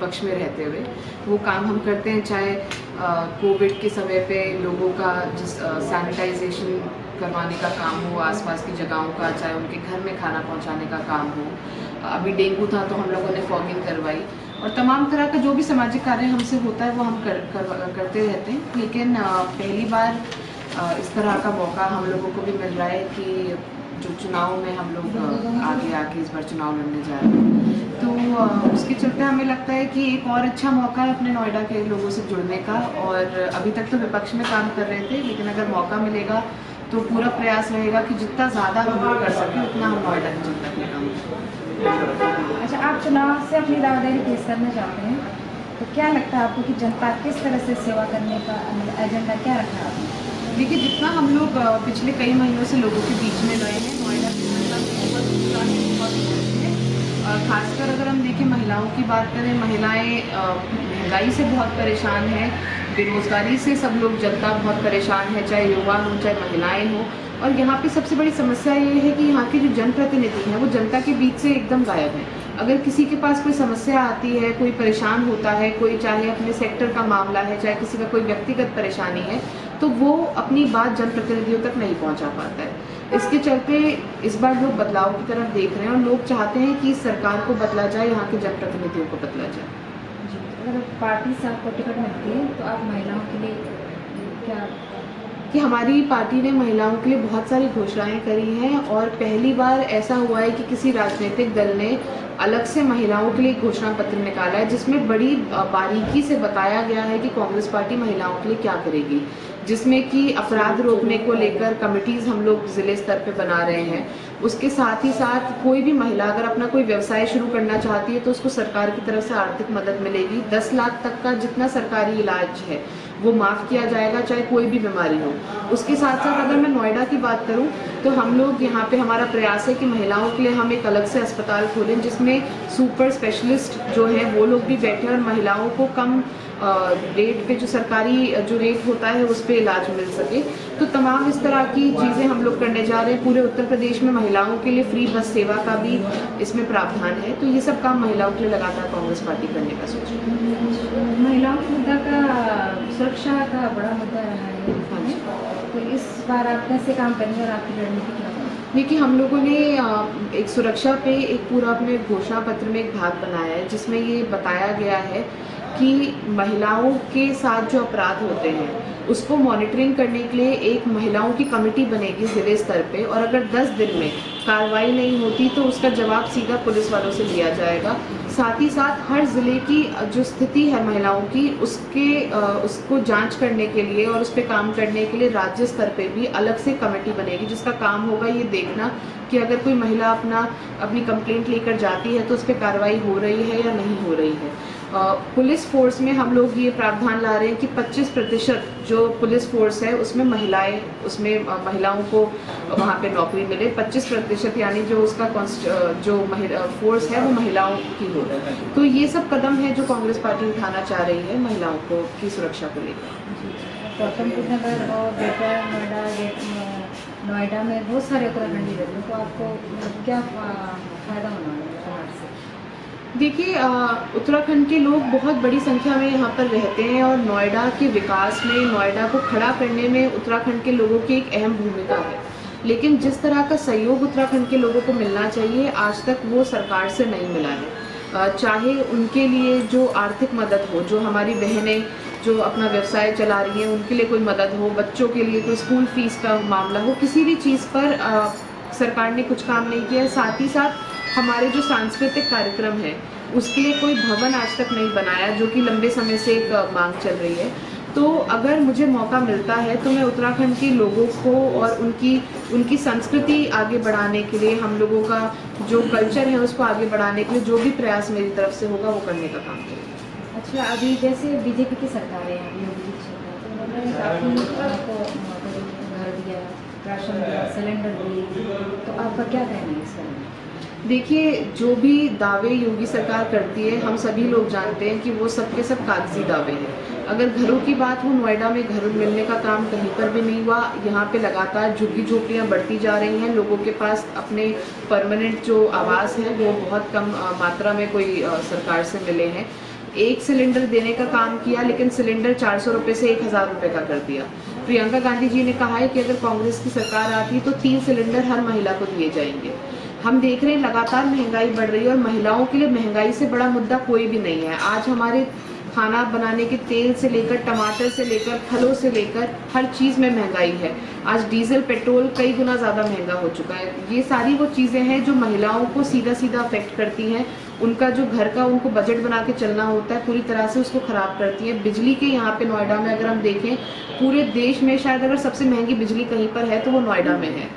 पक्ष में रहते हुए वो काम हम करते हैं, चाहे कोविड के समय पे लोगों का जिस सैनिटाइजेशन करवाने का काम हो आसपास की जगहों का, चाहे उनके घर में खाना पहुंचाने का काम हो। अभी डेंगू था तो हम लोगों ने फॉगिंग करवाई और तमाम तरह का जो भी सामाजिक कार्य हमसे होता है वो हम करते रहते हैं। लेकिन पहली बार इस तरह का मौका हम लोगों को भी मिल रहा है कि जो चुनाव में हम लोग आगे आके इस बार चुनाव लड़ने जा रहे हैं, तो उसके चलते हमें लगता है कि एक और अच्छा मौका है अपने नोएडा के लोगों से जुड़ने का। और अभी तक तो विपक्ष में काम कर रहे थे, लेकिन अगर मौका मिलेगा तो पूरा प्रयास रहेगा कि जितना ज़्यादा हम लोग कर सकें उतना हम नोएडा की जनता के काम करें। अच्छा, आप चुनाव से अपनी दावेदारी पेश करना चाहते हैं, तो क्या लगता है आपको कि जनता किस तरह से सेवा करने का एजेंडा क्या रखा है आपने? देखिए, जितना हम लोग पिछले कई महीनों से लोगों के बीच में रहे हैं, नोएडा की जनता बहुत है। खासकर अगर हम देखें महिलाओं की बात करें, महिलाएं महंगाई से बहुत परेशान हैं, बेरोजगारी से सब लोग जनता बहुत परेशान है, चाहे युवा हो चाहे महिलाएं हो। और यहाँ पे सबसे बड़ी समस्या ये है कि यहाँ के जो जनप्रतिनिधि हैं वो जनता के बीच से एकदम गायब हैं। अगर किसी के पास कोई समस्या आती है, कोई परेशान होता है, कोई चाहे अपने सेक्टर का मामला है, चाहे किसी का कोई व्यक्तिगत परेशानी है, तो वो अपनी बात जनप्रतिनिधियों तक नहीं पहुँचा पाता है। इसके चलते इस बार लोग बदलाव की तरफ देख रहे हैं और लोग चाहते हैं कि सरकार को बदला जाए, यहाँ के जनप्रतिनिधियों को बदला जाए। जी, अगर पार्टी से आपको टिकट मिलती है तो आप महिलाओं के लिए क्या? कि हमारी पार्टी ने महिलाओं के लिए बहुत सारी घोषणाएं करी हैं और पहली बार ऐसा हुआ है कि किसी राजनीतिक दल ने अलग से महिलाओं के लिए घोषणा पत्र निकाला है, जिसमें बड़ी बारीकी से बताया गया है कि कांग्रेस पार्टी महिलाओं के लिए क्या करेगी, जिसमें कि अपराध रोकने को लेकर कमिटीज़ हम लोग ज़िले स्तर पे बना रहे हैं। उसके साथ ही साथ कोई भी महिला अगर अपना कोई व्यवसाय शुरू करना चाहती है तो उसको सरकार की तरफ से आर्थिक मदद मिलेगी। 10 लाख तक का जितना सरकारी इलाज है वो माफ़ किया जाएगा, चाहे कोई भी बीमारी हो। उसके साथ साथ अगर मैं नोएडा की बात करूं तो हम लोग यहाँ पे हमारा प्रयास है कि महिलाओं के लिए हम एक अलग से अस्पताल खोलें, जिसमें सुपर स्पेशलिस्ट जो हैं वो लोग भी बैठे और महिलाओं को कम रेट पे जो सरकारी जो रेट होता है उस पर इलाज मिल सके। तो तमाम इस तरह की चीज़ें हम लोग करने जा रहे हैं। पूरे उत्तर प्रदेश में महिलाओं के लिए फ्री बस सेवा का भी इसमें प्रावधान है। तो ये सब काम महिलाओं के लिए लगातार कांग्रेस पार्टी करने का सोच रही है। महिलाओं के मुद्दा का सुरक्षा का बड़ा मुद्दा रहा है, तो इस बार आप कैसे काम करेंगे और आपकी रणनीति क्या है? देखिए, हम लोगों ने एक सुरक्षा पे एक पूरा अपने घोषणा पत्र में एक भाग बनाया है, जिसमें ये बताया गया है कि महिलाओं के साथ जो अपराध होते हैं उसको मॉनिटरिंग करने के लिए एक महिलाओं की कमेटी बनेगी ज़िले स्तर पे, और अगर 10 दिन में कार्रवाई नहीं होती तो उसका जवाब सीधा पुलिस वालों से लिया जाएगा। साथ ही साथ हर ज़िले की जो स्थिति है महिलाओं की उसको जांच करने के लिए और उस पर काम करने के लिए राज्य स्तर पे भी अलग से कमेटी बनेगी, जिसका काम होगा ये देखना कि अगर कोई महिला अपनी कंप्लेंट लेकर जाती है तो उस पर कार्रवाई हो रही है या नहीं हो रही है। पुलिस फोर्स में हम लोग ये प्रावधान ला रहे हैं कि 25% जो पुलिस फोर्स है उसमें महिलाओं को वहाँ पे नौकरी मिले। 25% यानी जो उसका जो फोर्स है वो महिलाओं की हो। तो ये सब कदम है जो कांग्रेस पार्टी उठाना चाह रही है महिलाओं को की सुरक्षा को लेकर। गौतमबुद्ध नगर और ग्रेटर नोएडा में बहुत सारे उत्तराखंडी रहते हैं, तो आपको क्या फायदा होना है से? देखिए, उत्तराखंड के लोग बहुत बड़ी संख्या में यहाँ पर रहते हैं और नोएडा के विकास में, नोएडा को खड़ा करने में उत्तराखंड के लोगों की एक अहम भूमिका है। लेकिन जिस तरह का सहयोग उत्तराखंड के लोगों को मिलना चाहिए आज तक वो सरकार से नहीं मिला है। चाहे उनके लिए जो आर्थिक मदद हो, जो हमारी बहनें जो अपना व्यवसाय चला रही हैं उनके लिए कोई मदद हो, बच्चों के लिए कोई स्कूल फीस का मामला हो, किसी भी चीज़ पर सरकार ने कुछ काम नहीं किया है। साथ ही साथ हमारे जो सांस्कृतिक कार्यक्रम है उसके लिए कोई भवन आज तक नहीं बनाया, जो कि लंबे समय से एक मांग चल रही है। तो अगर मुझे मौका मिलता है तो मैं उत्तराखंड के लोगों को और उनकी संस्कृति आगे बढ़ाने के लिए, हम लोगों का जो कल्चर है उसको आगे बढ़ाने के लिए जो भी प्रयास मेरी तरफ से होगा वो करने का काम करेंगे। अच्छा, अभी जैसे बीजेपी की सरकार है, योगी की सरकार, तो उन्होंने काफ़ी आपको घर दिया, राशन दिया, सिलेंडर दिए, तो आपका क्या कहना है इस बारे में? देखिए, जो भी दावे योगी सरकार करती है हम सभी लोग जानते हैं कि वो सब के सब कागजी दावे हैं। अगर घरों की बात हो, नोएडा में घर मिलने का काम कहीं पर भी नहीं हुआ। यहाँ पे लगातार झुग्गी झोपड़ियाँ बढ़ती जा रही हैं। लोगों के पास अपने परमानेंट जो आवास हैं वो बहुत कम मात्रा में कोई सरकार से मिले हैं। एक सिलेंडर देने का काम किया, लेकिन सिलेंडर 400 रुपये से 1000 रुपये का कर दिया। प्रियंका गांधी जी ने कहा है कि अगर कांग्रेस की सरकार आती तो 3 सिलेंडर हर महिला को दिए जाएंगे। हम देख रहे हैं लगातार महंगाई बढ़ रही है और महिलाओं के लिए महंगाई से बड़ा मुद्दा कोई भी नहीं है। आज हमारे खाना बनाने के तेल से लेकर, टमाटर से लेकर, फलों से लेकर हर चीज़ में महंगाई है। आज डीजल पेट्रोल कई गुना ज़्यादा महंगा हो चुका है। ये सारी वो चीज़ें हैं जो महिलाओं को सीधा सीधा अफेक्ट करती हैं। उनका जो घर का उनको बजट बना के चलना होता है पूरी तरह से उसको ख़राब करती हैं। बिजली के यहाँ पे नोएडा में अगर हम देखें, पूरे देश में शायद अगर सबसे महंगी बिजली कहीं पर है तो वो नोएडा में है।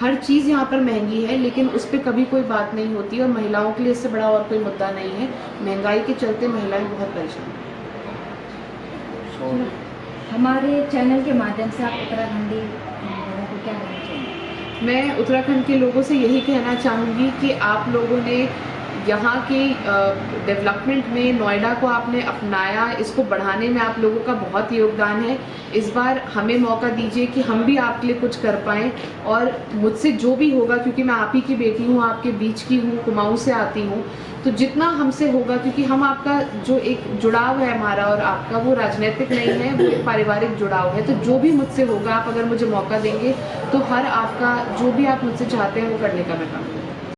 हर चीज़ यहाँ पर महंगी है, लेकिन उस पर कभी कोई बात नहीं होती और महिलाओं के लिए इससे बड़ा और कोई मुद्दा नहीं है। महंगाई के चलते महिलाएं बहुत परेशान हैं। हमारे चैनल के माध्यम से आप उत्तराखंडी लोगों को क्या कहना चाहेंगे? मैं उत्तराखंड के लोगों से यही कहना चाहूँगी कि आप लोगों ने यहाँ के डेवलपमेंट में नोएडा को आपने अपनाया, इसको बढ़ाने में आप लोगों का बहुत योगदान है। इस बार हमें मौका दीजिए कि हम भी आपके लिए कुछ कर पाएँ और मुझसे जो भी होगा, क्योंकि मैं आप ही की बेटी हूँ, आपके बीच की हूँ, कुमाऊँ से आती हूँ, तो जितना हमसे होगा, क्योंकि हम आपका जो एक जुड़ाव है हमारा और आपका, वो राजनीतिक नहीं है, वो एक पारिवारिक जुड़ाव है। तो जो भी मुझसे होगा, आप अगर मुझे मौका देंगे तो हर आपका जो भी आप मुझसे चाहते हैं वो करने का मैं काम करूँगी।